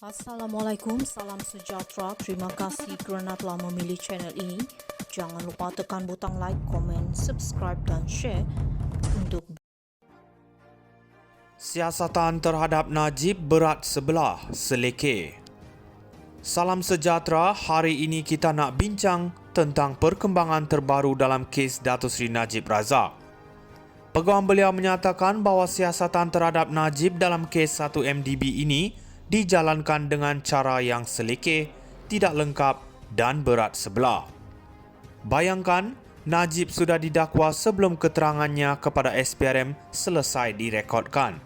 Assalamualaikum, salam sejahtera. Terima kasih kerana telah memilih channel ini. Jangan lupa tekan butang like, komen, subscribe dan share untuk Siasatan terhadap Najib berat sebelah, selekeh. Salam sejahtera, hari ini kita nak bincang tentang perkembangan terbaru dalam kes Datuk Seri Najib Razak. Peguam beliau menyatakan bahawa siasatan terhadap Najib dalam kes 1MDB ini dijalankan dengan cara yang selekeh, tidak lengkap dan berat sebelah. Bayangkan, Najib sudah didakwa sebelum keterangannya kepada SPRM selesai direkodkan.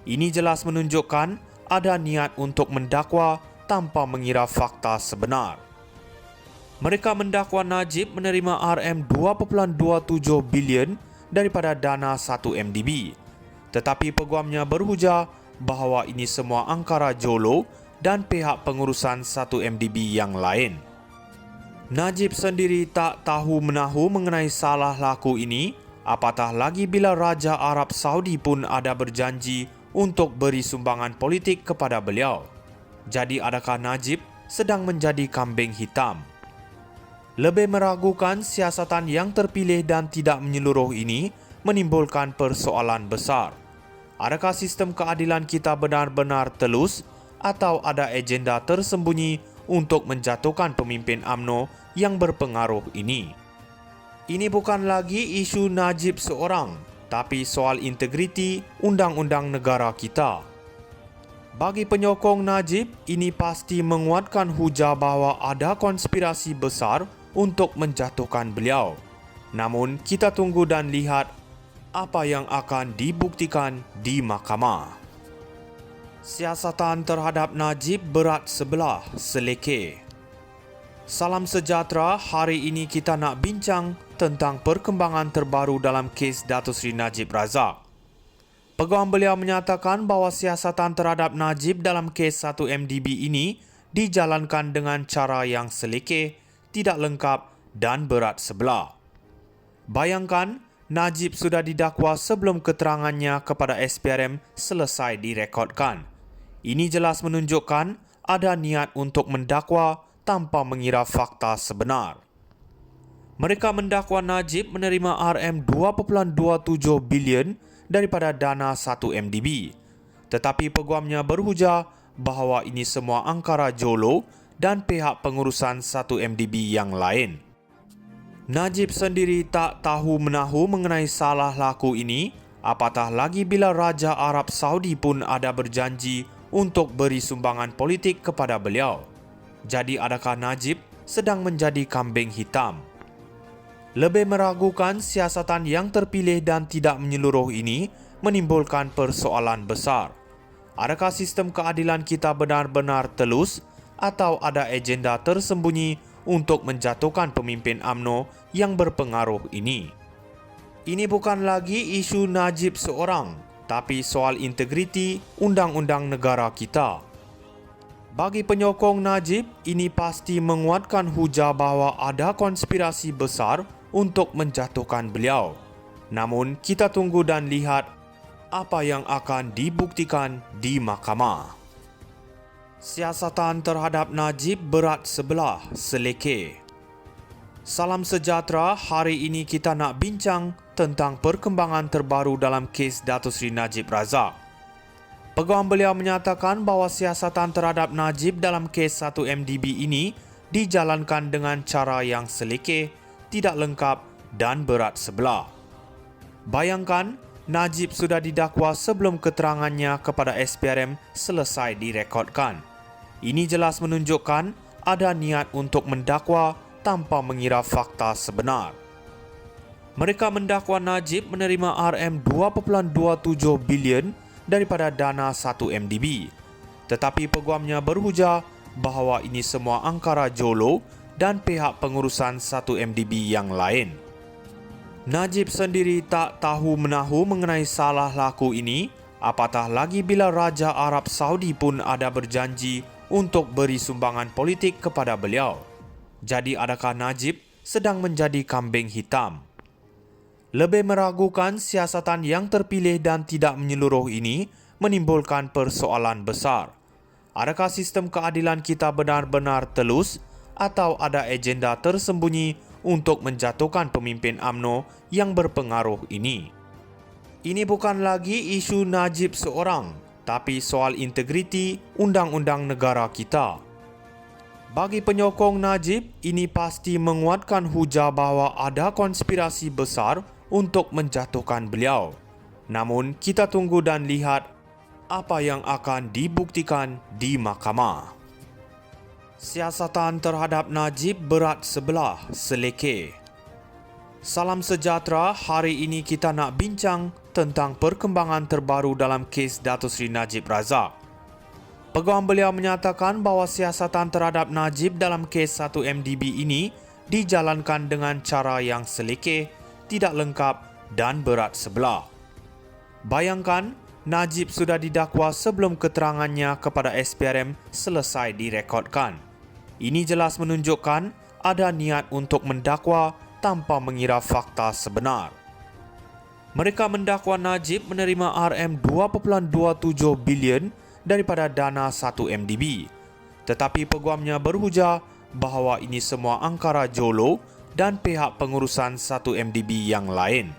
Ini jelas menunjukkan ada niat untuk mendakwa tanpa mengira fakta sebenar. Mereka mendakwa Najib menerima RM2.27 bilion daripada dana 1MDB. Tetapi peguamnya berhujah bahawa ini semua angkara Jolo dan pihak pengurusan 1MDB yang lain. Najib sendiri tak tahu menahu mengenai salah laku ini, apatah lagi bila Raja Arab Saudi pun ada berjanji untuk beri sumbangan politik kepada beliau. Jadi adakah Najib sedang menjadi kambing hitam? Lebih meragukan, siasatan yang terpilih dan tidak menyeluruh ini menimbulkan persoalan besar. Adakah sistem keadilan kita benar-benar telus atau ada agenda tersembunyi untuk menjatuhkan pemimpin UMNO yang berpengaruh ini? Ini bukan lagi isu Najib seorang, tapi soal integriti undang-undang negara kita. Bagi penyokong Najib, ini pasti menguatkan hujah bahawa ada konspirasi besar untuk menjatuhkan beliau. Namun, kita tunggu dan lihat apa yang akan dibuktikan di mahkamah. Siasatan terhadap Najib berat sebelah, selekeh. Salam sejahtera, hari ini kita nak bincang tentang perkembangan terbaru dalam kes Datuk Seri Najib Razak. Peguam beliau menyatakan bahawa siasatan terhadap Najib dalam kes 1MDB ini dijalankan dengan cara yang selekeh, tidak lengkap dan berat sebelah. Bayangkan, Najib sudah didakwa sebelum keterangannya kepada SPRM selesai direkodkan. Ini jelas menunjukkan ada niat untuk mendakwa tanpa mengira fakta sebenar. Mereka mendakwa Najib menerima RM2.27 bilion daripada dana 1MDB. Tetapi peguamnya berhujah bahawa ini semua angkara Jolo dan pihak pengurusan 1MDB yang lain. Najib sendiri tak tahu menahu mengenai salah laku ini, apatah lagi bila Raja Arab Saudi pun ada berjanji untuk beri sumbangan politik kepada beliau. Jadi adakah Najib sedang menjadi kambing hitam? Lebih meragukan, siasatan yang terpilih dan tidak menyeluruh ini menimbulkan persoalan besar. Adakah sistem keadilan kita benar-benar telus atau ada agenda tersembunyi untuk menjatuhkan pemimpin UMNO yang berpengaruh ini? Ini bukan lagi isu Najib seorang, tapi soal integriti undang-undang negara kita. Bagi penyokong Najib, ini pasti menguatkan hujah bahawa ada konspirasi besar untuk menjatuhkan beliau. Namun, kita tunggu dan lihat apa yang akan dibuktikan di mahkamah. Siasatan terhadap Najib berat sebelah, selekeh. Salam sejahtera, hari ini kita nak bincang tentang perkembangan terbaru dalam kes Datuk Seri Najib Razak. Peguam beliau menyatakan bahawa siasatan terhadap Najib dalam kes 1MDB ini dijalankan dengan cara yang selekeh, tidak lengkap dan berat sebelah. Bayangkan, Najib sudah didakwa sebelum keterangannya kepada SPRM selesai direkodkan. Ini jelas menunjukkan ada niat untuk mendakwa tanpa mengira fakta sebenar. Mereka mendakwa Najib menerima RM2.27 bilion daripada dana 1MDB. Tetapi peguamnya berhujah bahawa ini semua angkara Jolo dan pihak pengurusan 1MDB yang lain. Najib sendiri tak tahu menahu mengenai salah laku ini, apatah lagi bila Raja Arab Saudi pun ada berjanji untuk beri sumbangan politik kepada beliau. Jadi adakah Najib sedang menjadi kambing hitam? Lebih meragukan, siasatan yang terpilih dan tidak menyeluruh ini menimbulkan persoalan besar. Adakah sistem keadilan kita benar-benar telus atau ada agenda tersembunyi untuk menjatuhkan pemimpin UMNO yang berpengaruh ini? Ini bukan lagi isu Najib seorang, tapi soal integriti undang-undang negara kita. Bagi penyokong Najib, ini pasti menguatkan hujah bahawa ada konspirasi besar untuk menjatuhkan beliau. Namun, kita tunggu dan lihat apa yang akan dibuktikan di mahkamah. Siasatan terhadap Najib berat sebelah, selekeh. Salam sejahtera, hari ini kita nak bincang tentang perkembangan terbaru dalam kes Datuk Seri Najib Razak. Peguam beliau menyatakan bahawa siasatan terhadap Najib dalam kes 1MDB ini dijalankan dengan cara yang selekeh, tidak lengkap dan berat sebelah. Bayangkan, Najib sudah didakwa sebelum keterangannya kepada SPRM selesai direkodkan. Ini jelas menunjukkan ada niat untuk mendakwa tanpa mengira fakta sebenar. Mereka mendakwa Najib menerima RM2.27 bilion daripada dana 1MDB. Tetapi peguamnya berhujah bahawa ini semua angkara Jolo dan pihak pengurusan 1MDB yang lain.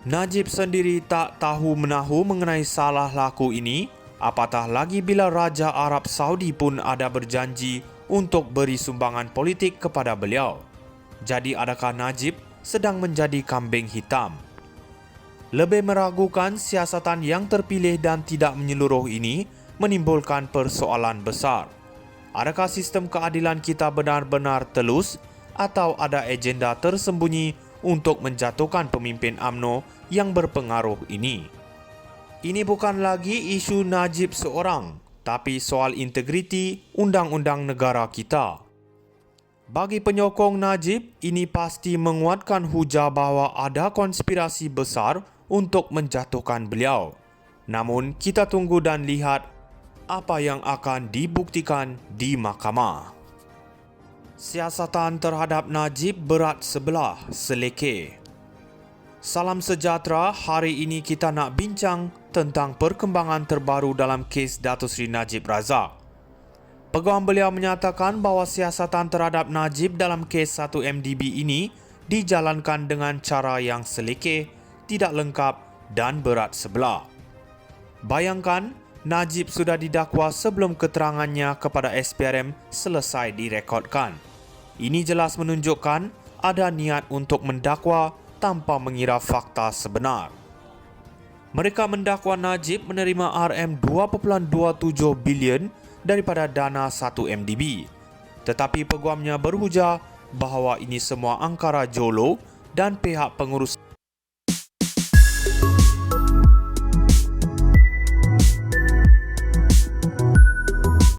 Najib sendiri tak tahu menahu mengenai salah laku ini, apatah lagi bila Raja Arab Saudi pun ada berjanji untuk beri sumbangan politik kepada beliau. Jadi adakah Najib sedang menjadi kambing hitam? Lebih meragukan, siasatan yang terpilih dan tidak menyeluruh ini menimbulkan persoalan besar. Adakah sistem keadilan kita benar-benar telus atau ada agenda tersembunyi untuk menjatuhkan pemimpin UMNO yang berpengaruh ini? Ini bukan lagi isu Najib seorang, tapi soal integriti undang-undang negara kita. Bagi penyokong Najib, ini pasti menguatkan hujah bahawa ada konspirasi besar untuk menjatuhkan beliau. Namun, kita tunggu dan lihat apa yang akan dibuktikan di mahkamah. Siasatan terhadap Najib berat sebelah, selekeh. Salam sejahtera, hari ini kita nak bincang tentang perkembangan terbaru dalam kes Datuk Seri Najib Razak. Peguam beliau menyatakan bahawa siasatan terhadap Najib dalam kes 1MDB ini dijalankan dengan cara yang selekeh, tidak lengkap dan berat sebelah. Bayangkan, Najib sudah didakwa sebelum keterangannya kepada SPRM selesai direkodkan. Ini jelas menunjukkan ada niat untuk mendakwa tanpa mengira fakta sebenar. Mereka mendakwa Najib menerima RM2.27 bilion daripada dana 1MDB. Tetapi peguamnya berhujah bahawa ini semua angkara Jolo dan pihak pengurus